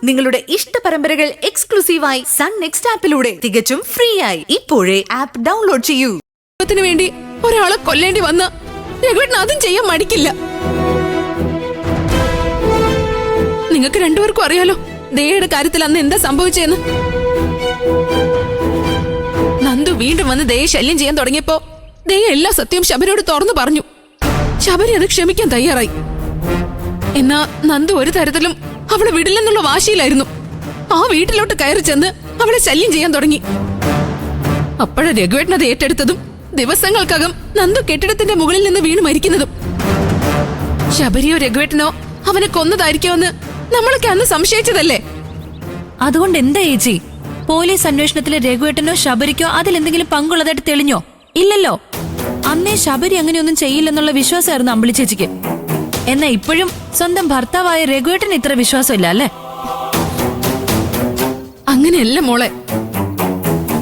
നിങ്ങളുടെ ഇഷ്ട പരമ്പരകൾ എക്സ്ക്ലൂസീവായി സൺ നെക്സ്റ്റ് ആപ്പിലൂടെ തികച്ചും ഫ്രീ ആയി ഇപ്പോഴേ ആപ്പ് ഡൗൺലോഡ് ചെയ്യൂ. വേണ്ടി ഒരാളെ കൊല്ലേണ്ടി വന്ന രഘുവേട്ടൻ അതും ചെയ്യാൻ മടിക്കില്ല. നിങ്ങൾക്ക് രണ്ടുപേർക്കും അറിയാലോ ദയയുടെ കാര്യത്തിൽ അന്ന് എന്താ സംഭവിച്ചെന്ന്. നന്ദു വീണ്ടും വന്ന് ദയെ ശല്യം ചെയ്യാൻ തുടങ്ങിയപ്പോ ദയ എല്ലാ സത്യവും ശബരിയോട് തുറന്നു പറഞ്ഞു. ശബരി അത് ക്ഷമിക്കാൻ തയ്യാറായി. എന്നാ നന്ദു ഒരു തരത്തിലും അവളെ വിടില്ലെന്നുള്ള വാശിയിലായിരുന്നു. ആ വീട്ടിലോട്ട് കയറി ചെന്ന് അവളെ ശല്യം ചെയ്യാൻ തുടങ്ങി. അപ്പോഴ രഘുവേട്ടൻ അത് ഏറ്റെടുത്തതും ദിവസങ്ങൾക്കകം നന്ദു കെട്ടിടത്തിന്റെ മുകളിൽ നിന്ന് വീണ് മരിക്കുന്നതും. ശബരിയോ രഘുവേട്ടനോ അവനെ കൊന്നതായിരിക്കുമെന്ന് നമ്മളൊക്കെ അന്ന് സംശയിച്ചതല്ലേ. അതുകൊണ്ട് എന്താ ചേച്ചി, പോലീസ് അന്വേഷണത്തിലെ രഘുവേട്ടനോ ശബരിക്കോ അതിലെന്തെങ്കിലും പങ്കുള്ളതായിട്ട് തെളിഞ്ഞോ? ഇല്ലല്ലോ. അന്നേ ശബരി അങ്ങനെയൊന്നും ചെയ്യില്ലെന്നുള്ള വിശ്വാസമായിരുന്നു അമ്പിളി ചേച്ചിക്ക്. എന്നാ ഇപ്പോഴും സ്വന്തം ഭർത്താവായ രഘുവേട്ടന് ഇത്ര വിശ്വാസമില്ല അല്ലേ? അങ്ങനെയല്ല മോളെ,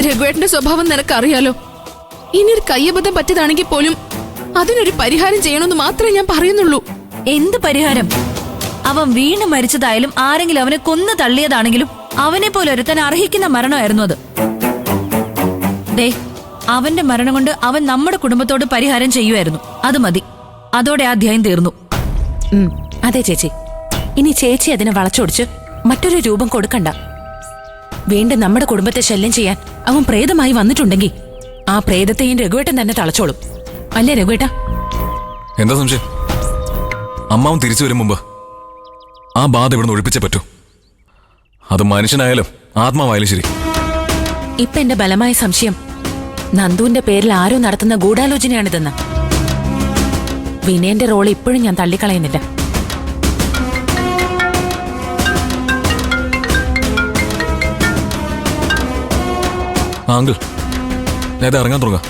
രഘുവേട്ടന്റെ സ്വഭാവം നിനക്കറിയാലോ. ഇനിയൊരു കയ്യബദ്ധം പറ്റിയതാണെങ്കിൽ പോലും അതിനൊരു പരിഹാരം ചെയ്യണമെന്ന് മാത്രമേ ഞാൻ പറയുന്നുള്ളൂ. എന്ത് പരിഹാരം? അവൻ വീണ് മരിച്ചതായാലും ആരെങ്കിലും അവനെ കൊന്നു തള്ളിയതാണെങ്കിലും അവനെ പോലെ ഒരുത്തൻ അർഹിക്കുന്ന മരണമായിരുന്നു അത്. ദേ, അവന്റെ മരണം കൊണ്ട് അവൻ നമ്മുടെ കുടുംബത്തോട് പരിഹാരം ചെയ്യുമായിരുന്നു. അത് മതി. അതോടെ ആ അധ്യായം തീർന്നു. അതെ ചേച്ചി, ഇനി ചേച്ചി അതിനെ വളച്ചൊടിച്ച് മറ്റൊരു രൂപം കൊടുക്കണ്ട. വീണ്ടും നമ്മുടെ കുടുംബത്തെ ശല്യം ചെയ്യാൻ അവൻ പ്രേതമായി വന്നിട്ടുണ്ടെങ്കിൽ ആ പ്രേതത്തെയും രഘുവേട്ടൻ തന്നെ തളച്ചോളും. അല്ലേ രഘുവേട്ട? എന്താ സംശയം? അമ്മാവൻ തിരിച്ചു വരും മുമ്പ് ആ ബാധ ഇവിടുന്ന് ഒഴിപ്പിച്ചേ പറ്റൂ. അത് മനുഷ്യനായാലും ആത്മാവായാലും ശരി. ഇപ്പൊ എന്റെ ബലമായ സംശയം നന്ദുവിന്റെ പേരിൽ ആരോ നടത്തുന്ന ഗൂഢാലോചനയാണിതെന്ന്. വിനയന്റെ റോൾ ഇപ്പോഴും ഞാൻ തള്ളിക്കളയുന്നില്ല. അങ്കിൾ, ഞാൻ ഇറങ്ങാൻ തുടങ്ങാം.